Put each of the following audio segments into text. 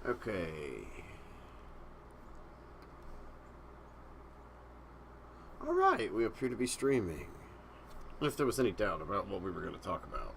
Okay. Alright, we appear to be streaming. If there was any doubt about what we were going to talk about.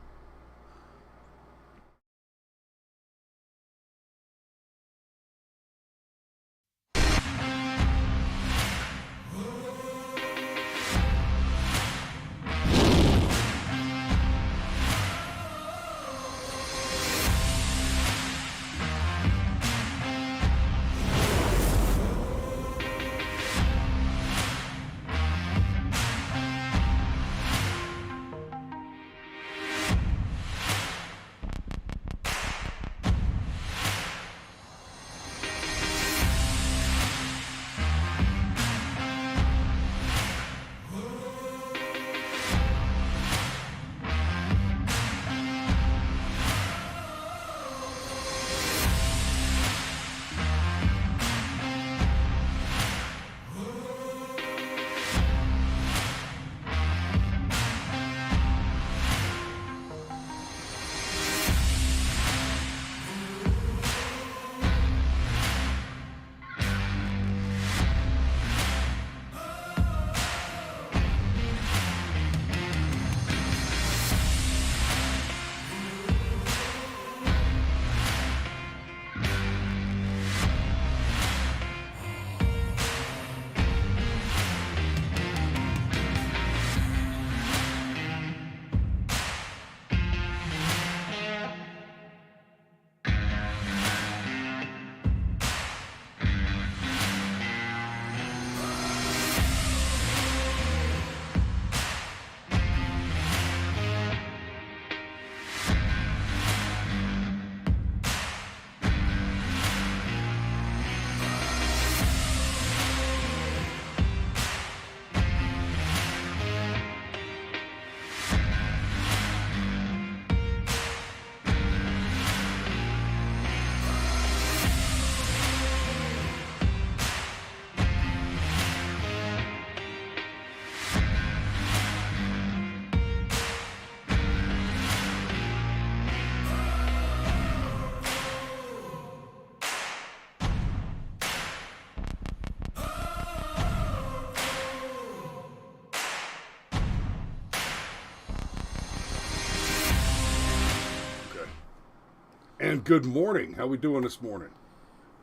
And good morning. How we doing this morning?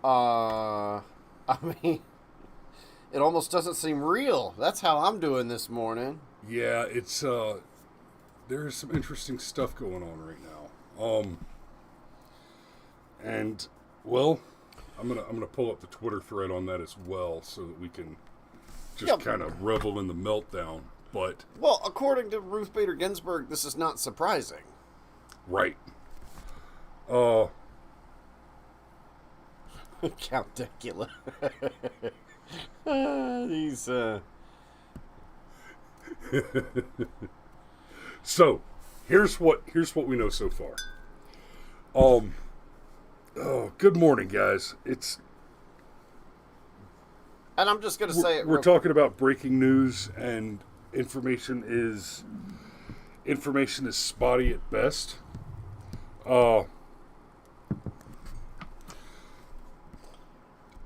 I mean, it almost doesn't seem real. That's how I'm doing this morning. Yeah, it's there's some interesting stuff going on right now. And well, I'm gonna pull up the Twitter thread on that as well, so that we can just kind of revel in the meltdown. But well, according to Ruth Bader Ginsburg, this is not surprising. Right. Count Dracula. These So, here's what we know so far. Oh, good morning, guys. And I'm just gonna say it. We're talking about breaking news, and information is spotty at best.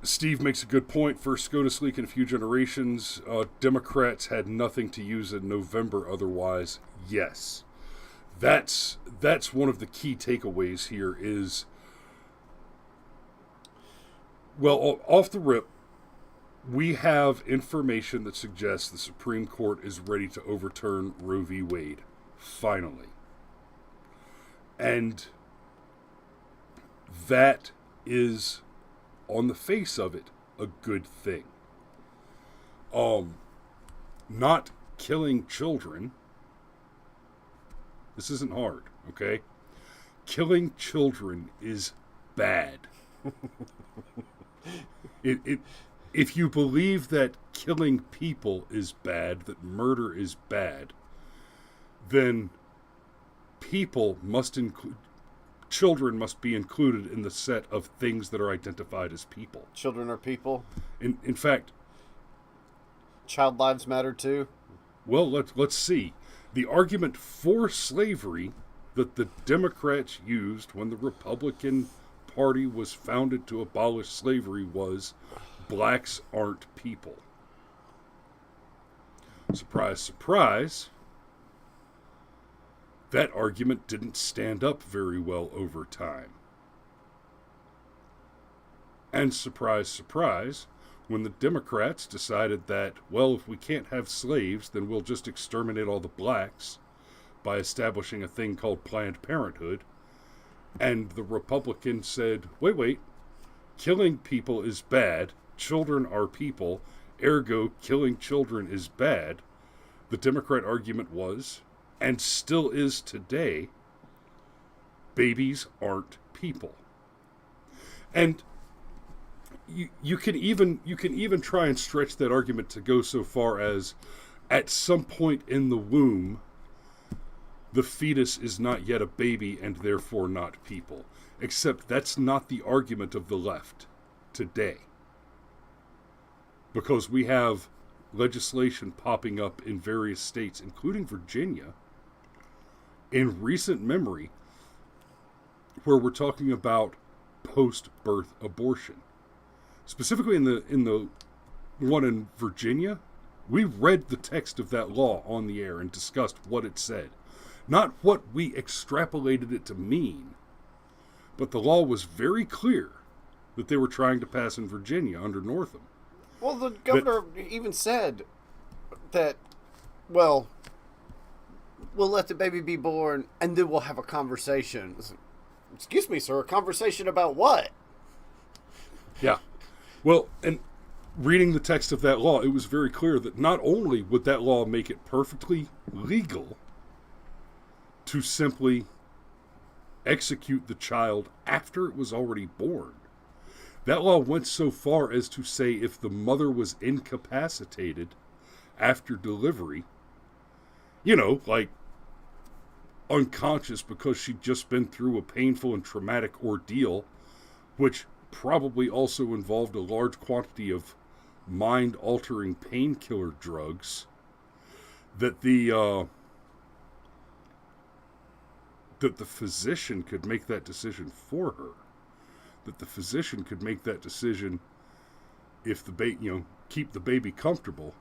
Steve makes a good point. First SCOTUS leak in a few generations. Democrats had nothing to use in November otherwise. Yes. That's one of the key takeaways here is, well, off the rip, we have information that suggests the Supreme Court is ready to overturn Roe v. Wade. Finally. And that is, on the face of it, a good thing. Not killing children. This isn't hard, okay? Killing children is bad. If you believe that killing people is bad, that murder is bad, then children must be included in the set of things that are identified as people. Children are people. In fact, child lives matter too. Well, let's see. The argument for slavery that the Democrats used when the Republican party was founded to abolish slavery was blacks aren't people. Surprise, surprise. That argument didn't stand up very well over time. And surprise, surprise, when the Democrats decided that, well, if we can't have slaves, then we'll just exterminate all the blacks by establishing a thing called Planned Parenthood, and the Republicans said, wait, killing people is bad, children are people, ergo killing children is bad, the Democrat argument was, and still is today, babies aren't people. And you can even try and stretch that argument to go so far as, at some point in the womb, the fetus is not yet a baby and therefore not people. Except that's not the argument of the left today. Because we have legislation popping up in various states, including Virginia, in recent memory, where we're talking about post-birth abortion. Specifically in the one in Virginia, we read the text of that law on the air and discussed what it said. Not what we extrapolated it to mean, but the law was very clear that they were trying to pass in Virginia under Northam. Well, the governor even said that, well, we'll let the baby be born and then we'll have a conversation. Excuse me, sir, a conversation about what? Yeah. Well, and reading the text of that law, it was very clear that not only would that law make it perfectly legal to simply execute the child after it was already born, that law went so far as to say if the mother was incapacitated after delivery, like unconscious because she'd just been through a painful and traumatic ordeal, which probably also involved a large quantity of mind-altering painkiller drugs, that the physician could make that decision for her. That the physician could make that decision if the baby, keep the baby comfortable,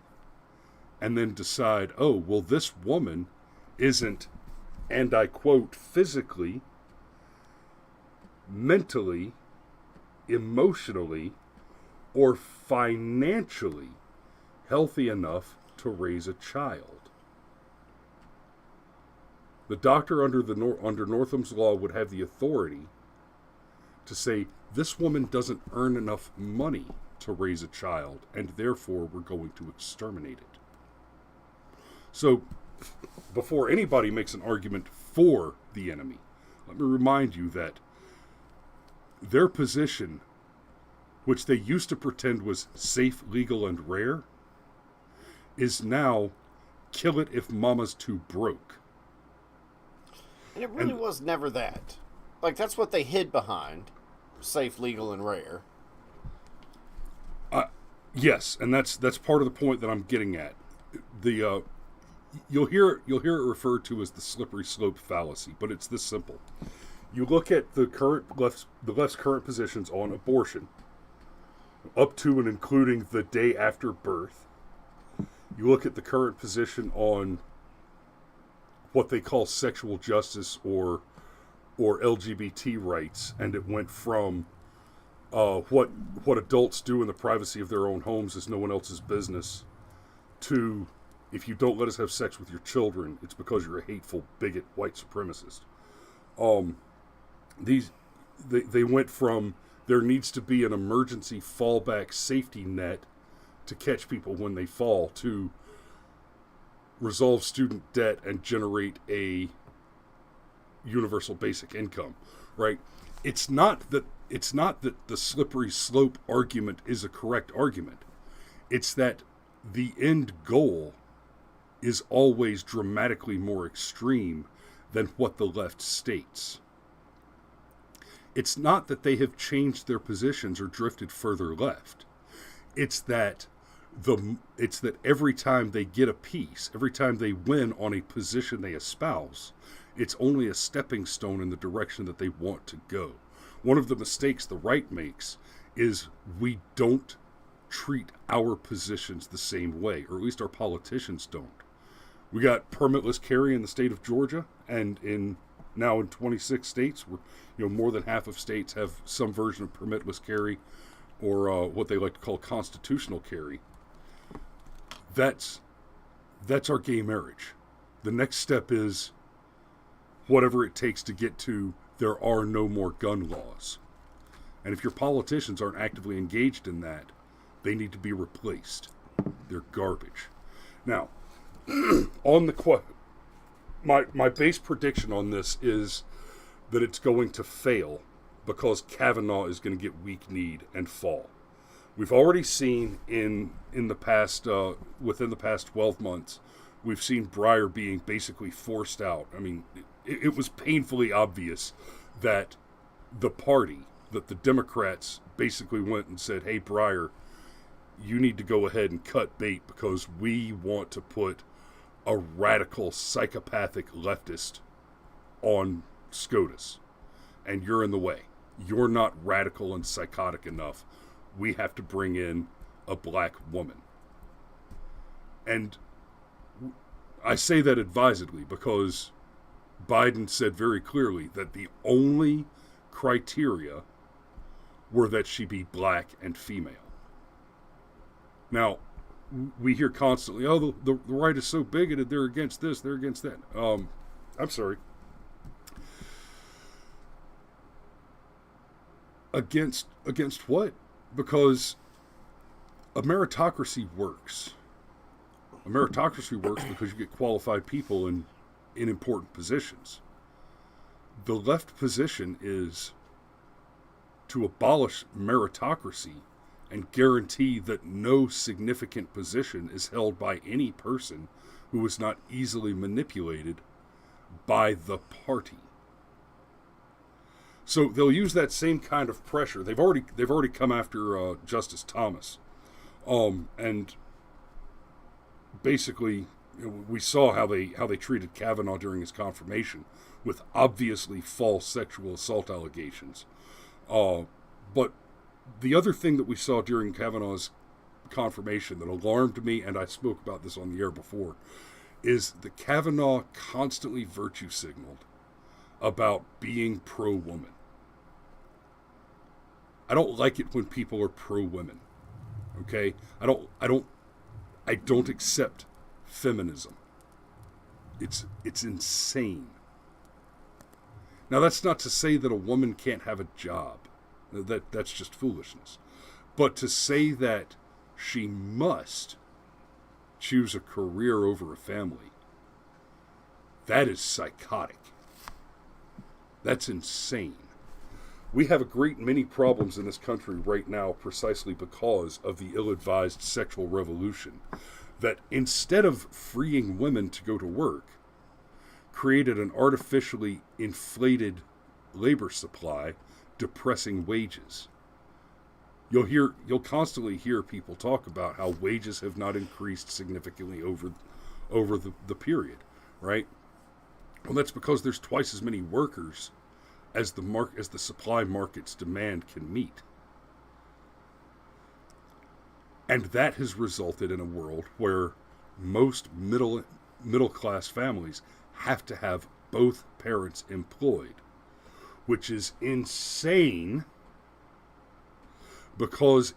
and then decide, oh, well, this woman isn't, and I quote, physically, mentally, emotionally, or financially healthy enough to raise a child. The doctor under Northam's law would have the authority to say, this woman doesn't earn enough money to raise a child, and therefore we're going to exterminate it. So, before anybody makes an argument for the enemy, let me remind you that their position, which they used to pretend was safe, legal, and rare, is now kill it if mama's too broke. And it really was never that. Like, that's what they hid behind. Safe, legal, and rare. Yes, and that's part of the point that I'm getting at. The you'll hear it referred to as the slippery slope fallacy, but it's this simple. You look at the left's current positions on abortion, up to and including the day after birth. You look at the current position on what they call sexual justice or LGBT rights, and it went from what adults do in the privacy of their own homes is no one else's business, to if you don't let us have sex with your children, it's because you're a hateful, bigot, white supremacist. They went from there needs to be an emergency fallback safety net to catch people when they fall, to resolve student debt and generate a universal basic income, right? It's not that the slippery slope argument is a correct argument. It's that the end goal is always dramatically more extreme than what the left states. It's not that they have changed their positions or drifted further left. It's that every time they get a piece, every time they win on a position they espouse, it's only a stepping stone in the direction that they want to go. One of the mistakes the right makes is we don't treat our positions the same way, or at least our politicians don't. We got permitless carry in the state of Georgia, and now in 26 states, where more than half of states have some version of permitless carry, or what they like to call constitutional carry. That's our gay marriage. The next step is whatever it takes to get to there are no more gun laws. And if your politicians aren't actively engaged in that, they need to be replaced. They're garbage. Now, on the my base prediction on this is that it's going to fail because Kavanaugh is going to get weak-kneed and fall. We've already seen in the past within the past 12 months, we've seen Breyer being basically forced out. I mean, it was painfully obvious that that the Democrats basically went and said, "Hey, Breyer, you need to go ahead and cut bait because we want to put a radical, psychopathic leftist on SCOTUS, and you're in the way. You're not radical and psychotic enough. We have to bring in a black woman." And I say that advisedly because Biden said very clearly that the only criteria were that she be black and female. Now, we hear constantly, oh, the right is so bigoted, they're against this, they're against that. I'm sorry. Against what? Because a meritocracy works. A meritocracy works because you get qualified people in important positions. The left position is to abolish meritocracy and guarantee that no significant position is held by any person who is not easily manipulated by the party. So they'll use that same kind of pressure. They've already come after Justice Thomas, and basically we saw how they treated Kavanaugh during his confirmation with obviously false sexual assault allegations. But the other thing that we saw during Kavanaugh's confirmation that alarmed me, and I spoke about this on the air before, is that Kavanaugh constantly virtue signaled about being pro-woman. I don't like it when people are pro-women. Okay? I don't accept feminism. It's insane. Now, that's not to say that a woman can't have a job. That's just foolishness. But to say that she must choose a career over a family, that is psychotic. That's insane. We have a great many problems in this country right now precisely because of the ill-advised sexual revolution that, instead of freeing women to go to work, created an artificially inflated labor supply, depressing wages. You'll constantly hear people talk about how wages have not increased significantly over the period, right? Well, that's because there's twice as many workers as the supply market's demand can meet. And that has resulted in a world where most middle class families have to have both parents employed, which is insane because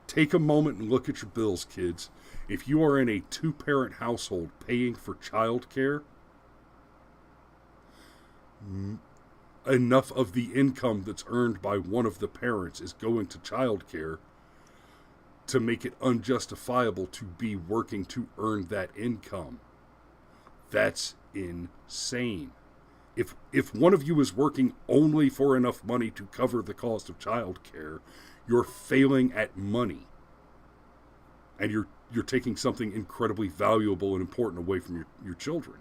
take a moment and look at your bills, kids. If you are in a 2-parent household paying for childcare, enough of the income that's earned by one of the parents is going to childcare to make it unjustifiable to be working to earn that income. That's insane. If one of you is working only for enough money to cover the cost of childcare, you're failing at money. And you're taking something incredibly valuable and important away from your children.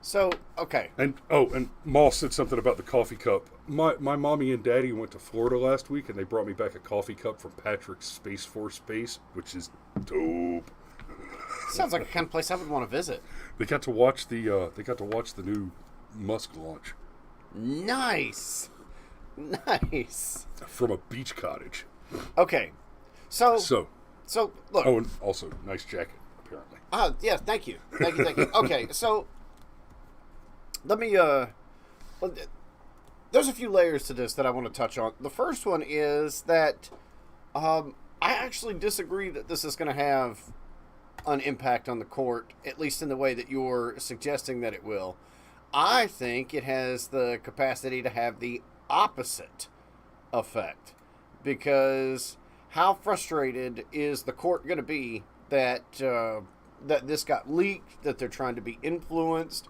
So, okay. And Moss said something about the coffee cup. My mommy and daddy went to Florida last week, and they brought me back a coffee cup from Patrick's Space Force Base, which is dope. Sounds like a kind of place I would want to visit. They got to watch the new Musk launch. Nice. Nice. From a beach cottage. Okay. So look. Oh, and also nice jacket, apparently. Yeah, thank you. Thank you. Okay, so let me there's a few layers to this that I want to touch on. The first one is that I actually disagree that this is going to have an impact on the court, at least in the way that you're suggesting that it will. I think it has the capacity to have the opposite effect, because how frustrated is the court going to be that that this got leaked, that they're trying to be influenced?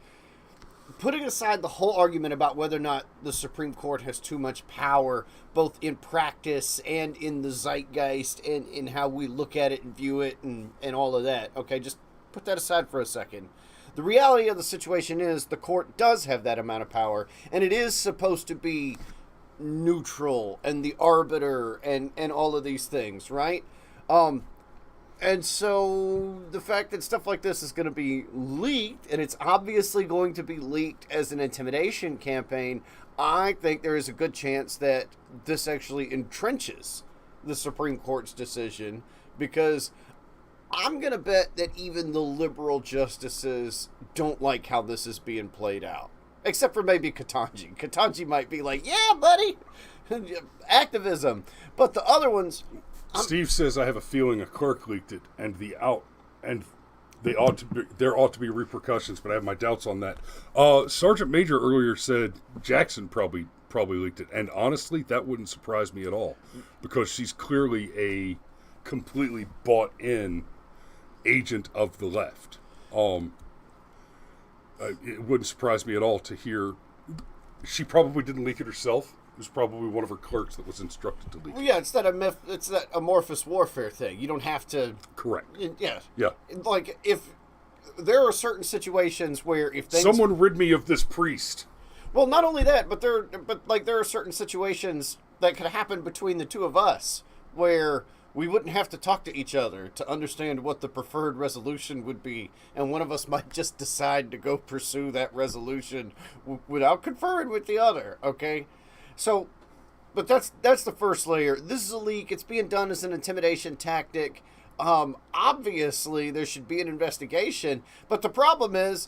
Putting aside the whole argument about whether or not the Supreme Court has too much power, both in practice and in the zeitgeist and in how we look at it and view it and all of that, okay, just put that aside for a second. The reality of the situation is the court does have that amount of power, and it is supposed to be neutral and the arbiter and all of these things, right? And so the fact that stuff like this is going to be leaked, and it's obviously going to be leaked as an intimidation campaign, I think there is a good chance that this actually entrenches the Supreme Court's decision, because I'm going to bet that even the liberal justices don't like how this is being played out. Except for maybe Ketanji. Ketanji might be like, yeah, buddy, activism. But the other ones... Steve says, I have a feeling a clerk leaked it, and there ought to be repercussions, but I have my doubts on that. Sergeant Major earlier said Jackson probably leaked it, and honestly, that wouldn't surprise me at all, because she's clearly a completely bought-in agent of the left. It wouldn't surprise me at all to hear she probably didn't leak it herself. It was probably one of her clerks that was instructed to leak it. Well, yeah, it's that amorphous warfare thing. You don't have to... Correct. Yeah. Yeah. Like, if there are certain situations where if things... Someone rid me of this priest. Well, not only that, but there are certain situations that could happen between the two of us where we wouldn't have to talk to each other to understand what the preferred resolution would be, and one of us might just decide to go pursue that resolution without conferring with the other, okay? So, but that's the first layer. This is a leak. It's being done as an intimidation tactic. Obviously, there should be an investigation, but the problem is,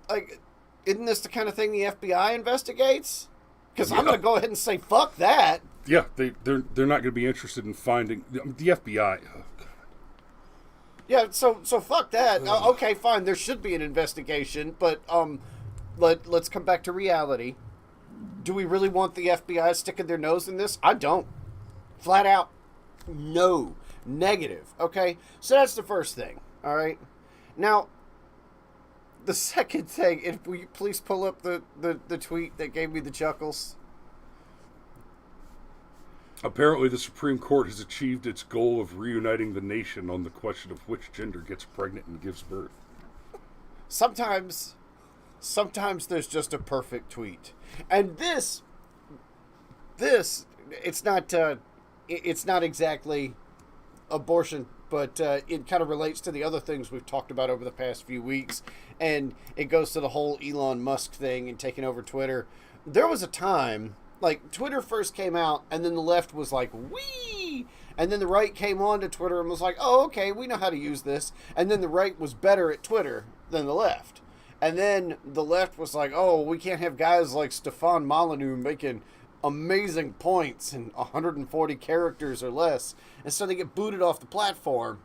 like, isn't this the kind of thing the FBI investigates? Because I'm going to go ahead and say, fuck that. Yeah, they're not going to be interested in finding the FBI. Oh, God. Yeah, so fuck that. Okay, fine. There should be an investigation, but let's come back to reality. Do we really want the FBI sticking their nose in this? I don't. Flat out, no. Negative. Okay, so that's the first thing. All right. Now, the second thing, will you please pull up the tweet that gave me the chuckles? Apparently, the Supreme Court has achieved its goal of reuniting the nation on the question of which gender gets pregnant and gives birth. Sometimes there's just a perfect tweet. And this it's not exactly abortion, but it kind of relates to the other things we've talked about over the past few weeks, and it goes to the whole Elon Musk thing and taking over Twitter. There was a time, like, Twitter first came out, and then the left was like, wee! And then the right came on to Twitter and was like, oh, okay, we know how to use this. And then the right was better at Twitter than the left. And then the left was like, oh, we can't have guys like Stefan Molyneux making amazing points in 140 characters or less. And so they get booted off the platform.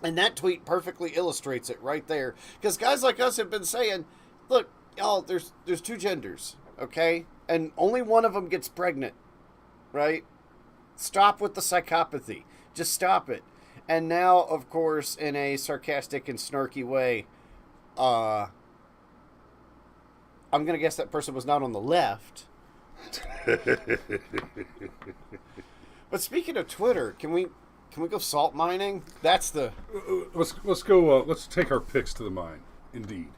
And that tweet perfectly illustrates it right there. Because guys like us have been saying, look, y'all, there's two genders, okay? And only one of them gets pregnant, right? Stop with the psychopathy. Just stop it. And now, of course, in a sarcastic and snarky way, I'm going to guess that person was not on the left. But speaking of Twitter, can we go salt mining? That's the... Let's go, let's take our picks to the mine, indeed.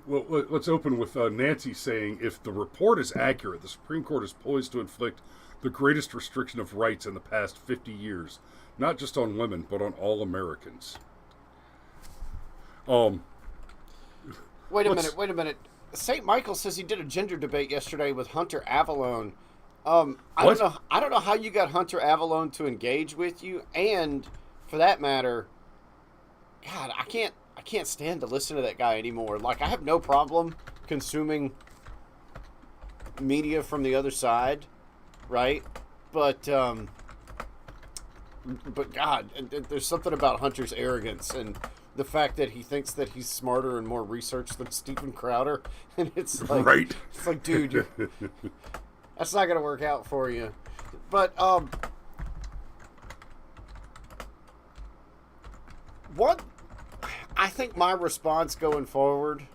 Let's open with Nancy saying, if the report is accurate, the Supreme Court is poised to inflict the greatest restriction of rights in the past 50 years. not just on women, but on all Americans. Um, Wait a minute. St. Michael says he did a gender debate yesterday with Hunter Avallone. I don't know how you got Hunter Avallone to engage with you, and for that matter, God, I can't stand to listen to that guy anymore. Like, I have no problem consuming media from the other side, right? But God, there's something about Hunter's arrogance and the fact that he thinks that he's smarter and more researched than Steven Crowder, and it's like, right? It's like, dude, that's not gonna work out for you. But what I think my response going forward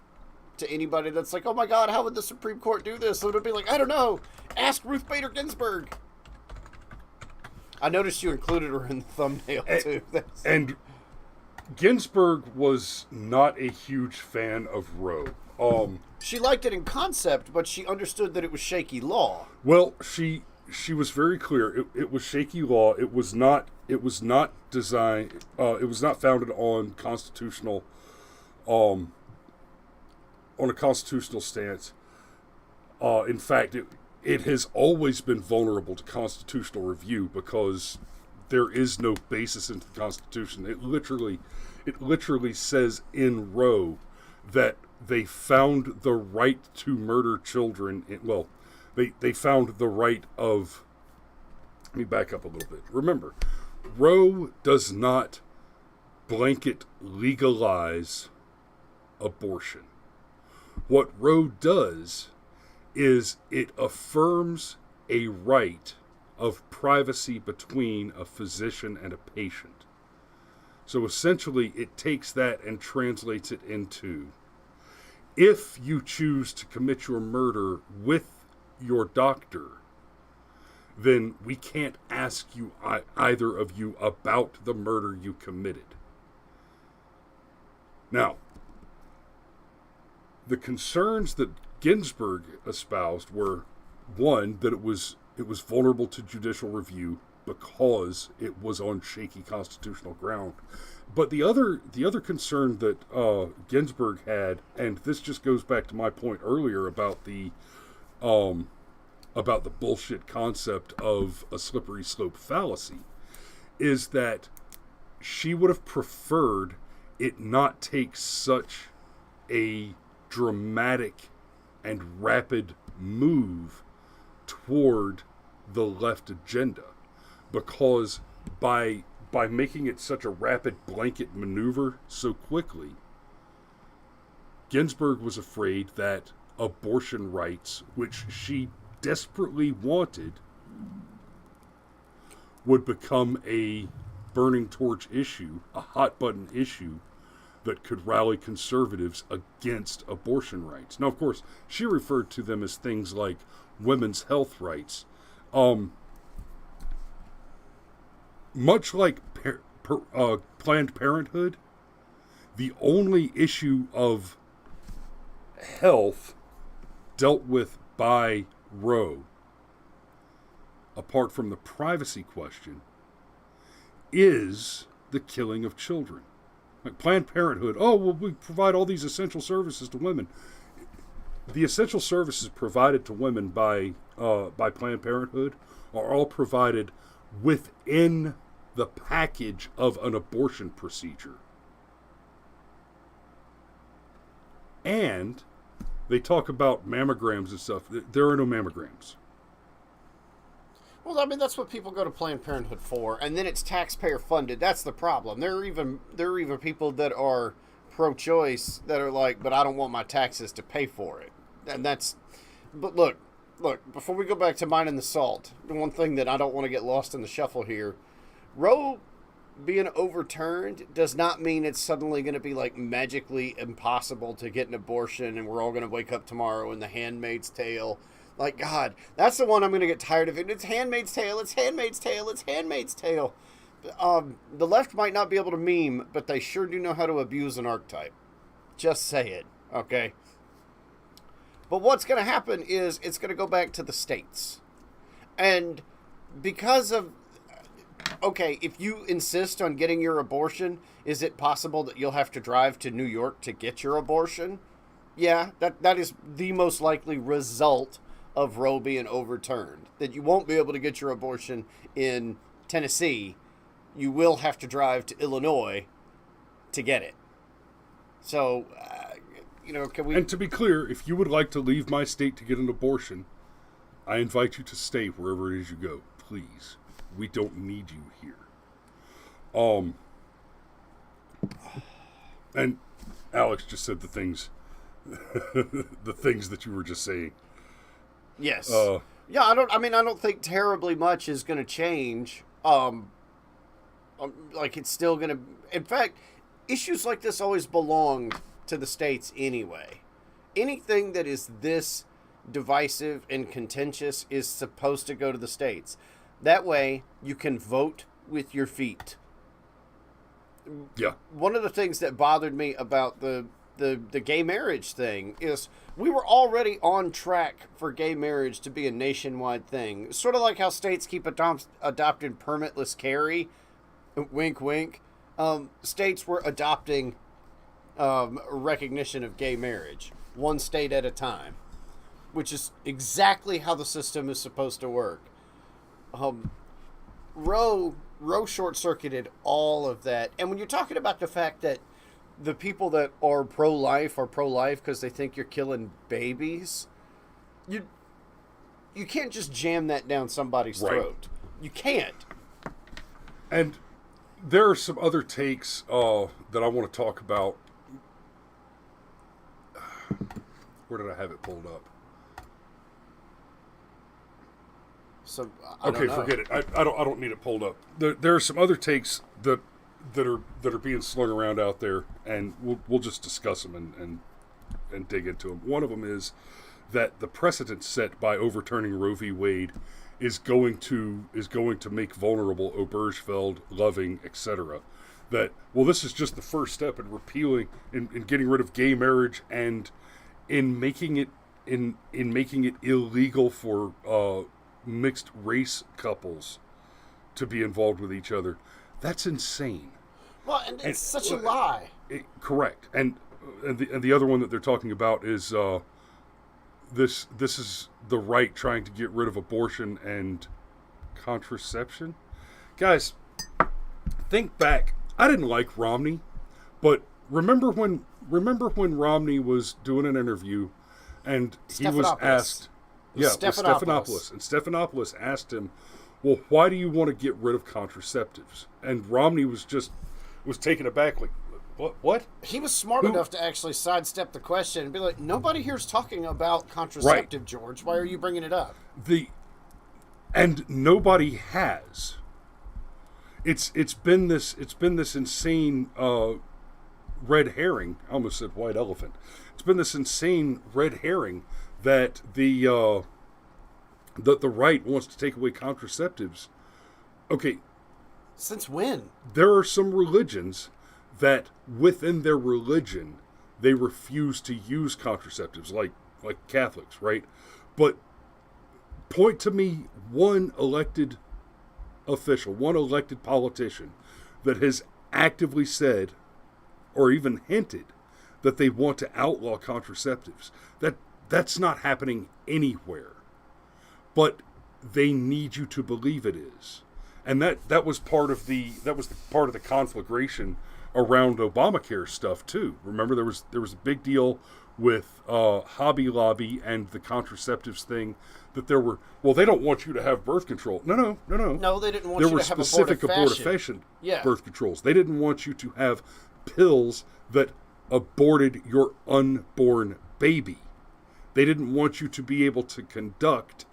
to anybody that's like, oh my God, how would the Supreme Court do this? It would be like, I don't know. Ask Ruth Bader Ginsburg. I noticed you included her in the thumbnail too. And Ginsburg was not a huge fan of Roe. She liked it in concept, but she understood that it was shaky law. Well, she was very clear. It was shaky law. It was not designed. It was not founded on constitutional, on a constitutional stance. In fact, it has always been vulnerable to constitutional review because there is no basis in the Constitution. It literally says in Roe that they found the right to murder children. They found the right of. Let me back up a little bit. Remember, Roe does not blanket legalize abortion. What Roe does is it affirms a right of privacy between a physician and a patient. So essentially, it takes that and translates it into, if you choose to commit your murder with your doctor, then we can't ask you, either of you, about the murder you committed. Now, the concerns that Ginsburg espoused were, one, that it was vulnerable to judicial review because it was on shaky constitutional ground. But the other concern that Ginsburg had, and this just goes back to my point earlier about the bullshit concept of a slippery slope fallacy, is that she would have preferred it not take such a dramatic and rapid move toward the left agenda, because by making it such a rapid blanket maneuver so quickly, Ginsburg was afraid that abortion rights, which she desperately wanted, would become a burning torch issue, a hot button issue that could rally conservatives against abortion rights. Now, of course, she referred to them as things like women's health rights. Much like Planned Parenthood, the only issue of health dealt with by Roe, apart from the privacy question, is the killing of children. Like Planned Parenthood, oh, well, we provide all these essential services to women. The essential services provided to women by Planned Parenthood are all provided within the package of an abortion procedure. And they talk about mammograms and stuff. There are no mammograms. Well, I mean, that's what people go to Planned Parenthood for, and then it's taxpayer funded. That's the problem. There are even people that are pro-choice that are like, but I don't want my taxes to pay for it. And that's, but look, before we go back to mining the salt, the one thing that I don't want to get lost in the shuffle here, Roe being overturned does not mean it's suddenly going to be like magically impossible to get an abortion and we're all going to wake up tomorrow in The Handmaid's Tale. Like, God, that's the one I'm going to get tired of. It's Handmaid's Tale, it's Handmaid's Tale, it's Handmaid's Tale. The left might not be able to meme, but they sure do know how to abuse an archetype. Just say it, okay? But what's going to happen is it's going to go back to the states. And because of okay, if you insist on getting your abortion, is it possible that you'll have to drive to New York to get your abortion? Yeah, that is the most likely result of Roe being overturned. That you won't be able to get your abortion in Tennessee. You will have to drive to Illinois to get it. So, can we... And to be clear, if you would like to leave my state to get an abortion, I invite you to stay wherever it is you go. Please. We don't need you here. And Alex just said the things that you were just saying. Yes. Yeah, I don't think terribly much is going to change. It's still going to... In fact, issues like this always belong to the states anyway. Anything that is this divisive and contentious is supposed to go to the states. That way, you can vote with your feet. Yeah. One of the things that bothered me about the gay marriage thing is we were already on track for gay marriage to be a nationwide thing. Sort of like how states keep adopting permitless carry. Wink, wink. States were adopting recognition of gay marriage, one state at a time, which is exactly how the system is supposed to work. Roe short-circuited all of that. And when you're talking about the fact that the people that are pro-life because they think you're killing babies, you can't just jam that down somebody's throat. You can't. And there are some other takes that I want to talk about. Where did I have it pulled up? So okay, forget it. I don't need it pulled up. There are some other takes that are being slung around out there, and we'll just discuss them and dig into them. One of them is that the precedent set by overturning Roe v. Wade is going to make vulnerable Obergefell, Loving, etc. That, well, this is just the first step in repealing, in getting rid of gay marriage, and in making it illegal for mixed race couples to be involved with each other. That's insane. Well, and it's such a lie. Correct. And the other one that they're talking about is this is the right trying to get rid of abortion and contraception. Guys, think back. I didn't like Romney, but remember when Romney was doing an interview and he was asked, with Stephanopoulos. And Stephanopoulos asked him, well, why do you want to get rid of contraceptives? And Romney was taken aback, like, what? He was smart enough to actually sidestep the question and be like, nobody here's talking about contraceptive, right. George. Why are you bringing it up? And nobody has. It's been this insane red herring. I almost said white elephant. It's been this insane red herring that the right wants to take away contraceptives. Okay. Since when? There are some religions that within their religion they refuse to use contraceptives, like Catholics, right? But point to me one elected official, one elected politician that has actively said or even hinted that they want to outlaw contraceptives. That's not happening anywhere. But they need you to believe it is. And that was part of the conflagration around Obamacare stuff too. Remember there was a big deal with Hobby Lobby and the contraceptives thing, that there were, well, they don't want you to have birth control. No. No, they didn't want you to have specific abortifacient birth controls. They didn't want you to have pills that aborted your unborn baby. They didn't want you to be able to conduct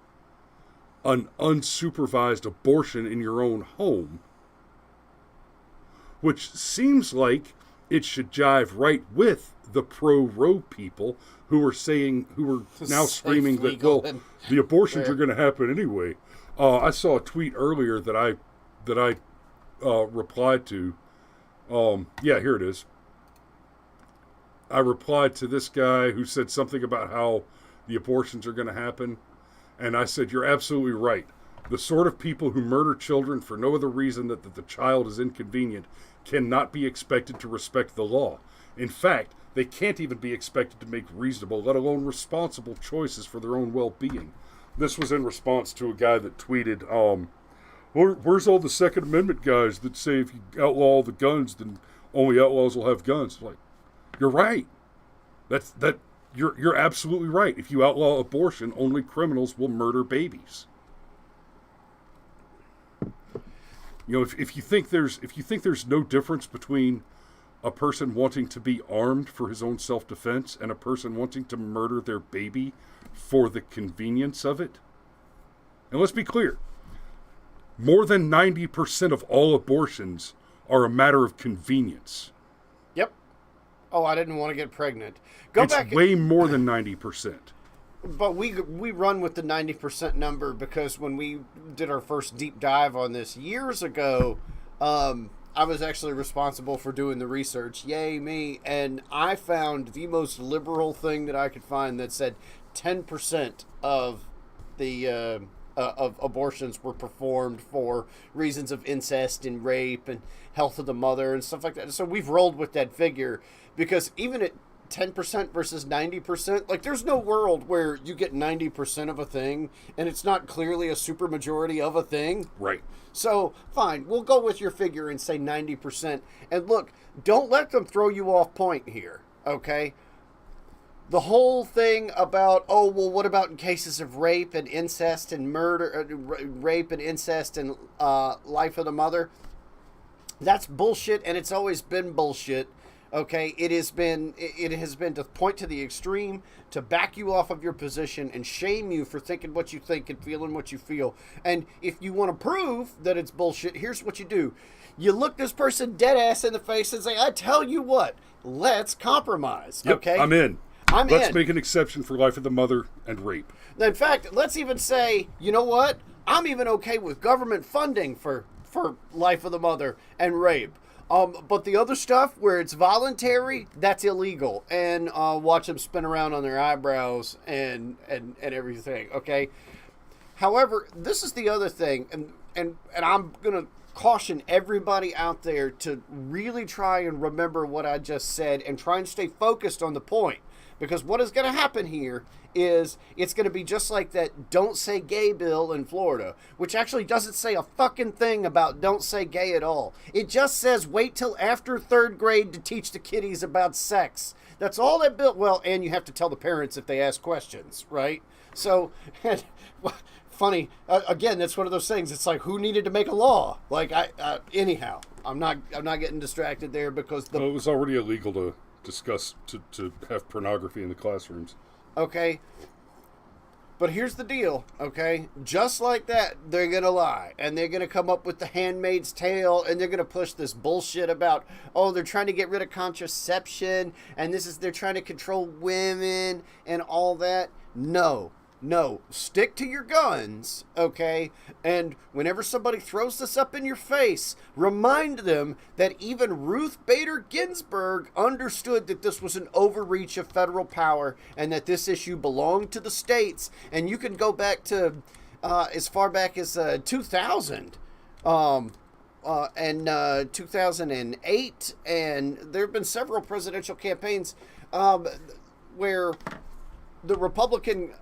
an unsupervised abortion in your own home, which seems like it should jive right with the pro-Roe people who are now screaming that, well, the abortions are going to happen anyway. I saw a tweet earlier that I replied to. Here it is. I replied to this guy who said something about how the abortions are going to happen. And I said, you're absolutely right. The sort of people who murder children for no other reason than that the child is inconvenient cannot be expected to respect the law. In fact, they can't even be expected to make reasonable, let alone responsible choices for their own well-being. This was in response to a guy that tweeted, where's all the Second Amendment guys that say if you outlaw all the guns, then only outlaws will have guns? Like, you're right. You're absolutely right. If you outlaw abortion, only criminals will murder babies. You know, if you think there's no difference between a person wanting to be armed for his own self-defense and a person wanting to murder their baby for the convenience of it, and let's be clear, more than 90% of all abortions are a matter of convenience. Yep. Oh, I didn't want to get pregnant. It's way more than 90%. But we run with the 90% number because when we did our first deep dive on this years ago, I was actually responsible for doing the research. Yay, me. And I found the most liberal thing that I could find that said 10% of the of abortions were performed for reasons of incest and rape and health of the mother and stuff like that. So we've rolled with that figure because even at 10% versus 90%, like there's no world where you get 90% of a thing and it's not clearly a supermajority of a thing. Right. So, fine, we'll go with your figure and say 90%. And look, don't let them throw you off point here, okay? The whole thing about, oh, well, what about in cases of rape and incest and murder, rape and incest and life of the mother? That's bullshit, and it's always been bullshit. Okay, it has been to point to the extreme, to back you off of your position and shame you for thinking what you think and feeling what you feel. And if you want to prove that it's bullshit, here's what you do. You look this person dead ass in the face and say, I tell you what, let's compromise. Yep, okay? I'm in. Let's in. make an exception for life of the mother and rape. In fact, let's even say, you know what? I'm even okay with government funding for life of the mother and rape. But the other stuff where it's voluntary, that's illegal. And watch them spin around on their eyebrows and everything, okay? However, this is the other thing, and I'm going to caution everybody out there to really try and remember what I just said and try and stay focused on the point. Because what is going to happen here is it's going to be just like that Don't Say Gay bill in Florida, which actually doesn't say a fucking thing about don't say gay at all. It just says wait till after 3rd grade to teach the kiddies about sex. That's all that bill. Well, and you have to tell the parents if they ask questions, right? So, funny. Again, that's one of those things. It's like, who needed to make a law? Like, anyhow, I'm not getting distracted there because it was already illegal to discuss to have pornography in the classrooms. Okay, but here's the deal, okay? Just like that, they're going to lie, and they're going to come up with the Handmaid's Tale, and they're going to push this bullshit about, oh, they're trying to get rid of contraception, and they're trying to control women, and all that. No, stick to your guns, okay? And whenever somebody throws this up in your face, remind them that even Ruth Bader Ginsburg understood that this was an overreach of federal power and that this issue belonged to the states. And you can go back to as far back as 2000 and 2008, and there have been several presidential campaigns where the Republican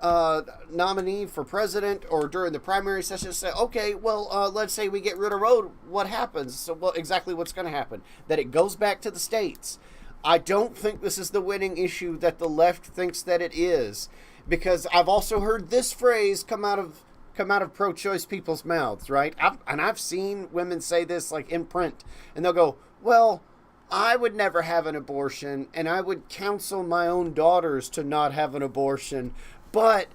nominee for president or during the primary session say, okay, well, let's say we get rid of road. What happens? So, well, exactly what's going to happen? That it goes back to the states. I don't think this is the winning issue that the left thinks that it is, because I've also heard this phrase come out of pro-choice people's mouths, right? I've seen women say this like in print, and they'll go, well, I would never have an abortion, and I would counsel my own daughters to not have an abortion, but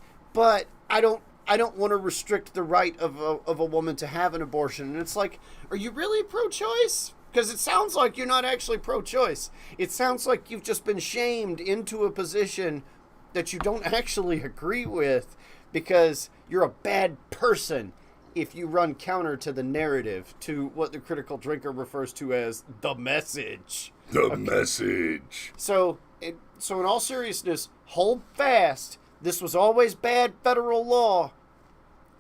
I don't want to restrict the right of a woman to have an abortion. And it's like, are you really pro-choice? Because it sounds like you're not actually pro-choice. It sounds like you've just been shamed into a position that you don't actually agree with because you're a bad person if you run counter to the narrative, to what the critical drinker refers to as the message. The message. So in all seriousness, hold fast. This was always bad federal law.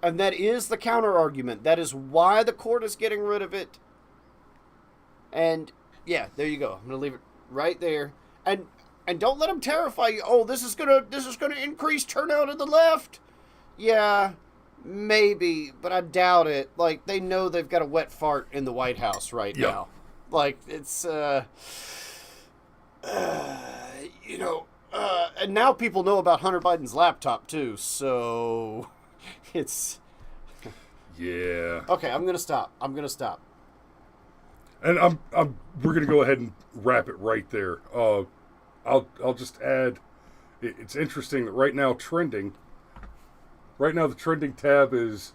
And that is the counter argument. That is why the court is getting rid of it. And yeah, there you go. I'm gonna leave it right there. And don't let them terrify you. Oh, this is gonna increase turnout in the left. Yeah, maybe, but I doubt it. Like, they know they've got a wet fart in the White House right now. Like, it's and now people know about Hunter Biden's laptop too. So it's yeah. Okay, I'm gonna stop. And we're gonna go ahead and wrap it right there. I'll just add, it's interesting that right now the trending tab is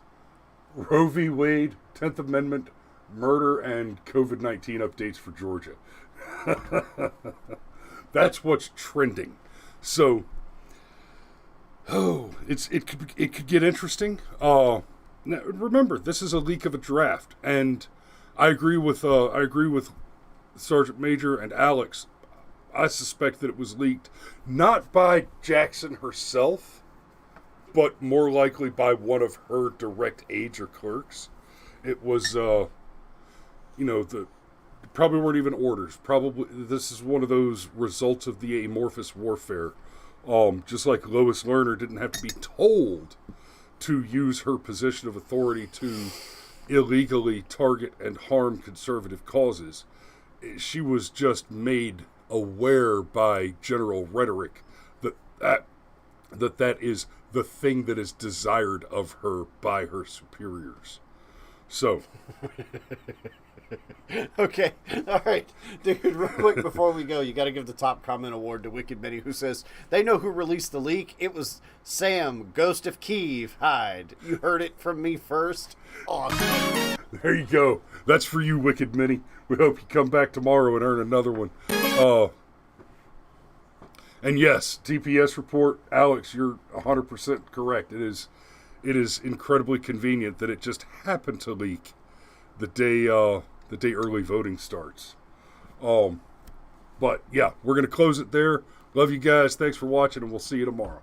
Roe v. Wade, 10th Amendment, murder, and COVID-19 updates for Georgia. That's what's trending. So, it could get interesting. Now, remember, this is a leak of a draft, and I agree with Sergeant Major and Alex. I suspect that it was leaked not by Jackson herself, but more likely by one of her direct aides or clerks. It was, probably weren't even orders. Probably this is one of those results of the amorphous warfare. Just like Lois Lerner didn't have to be told to use her position of authority to illegally target and harm conservative causes. She was just made aware by general rhetoric that is the thing that is desired of her by her superiors. So okay, all right, dude, real quick before we go, you got to give the top comment award to Wicked Minnie, who says they know who released the leak. It was Sam, Ghost of Kiev Hyde. You heard it from me first. Awesome. There you go. That's for you, Wicked Minnie. We hope you come back tomorrow and earn another one. And yes, TPS report, Alex, you're 100% correct. It is incredibly convenient that it just happened to leak the day early voting starts. But yeah, we're gonna close it there. Love you guys. Thanks for watching, and we'll see you tomorrow.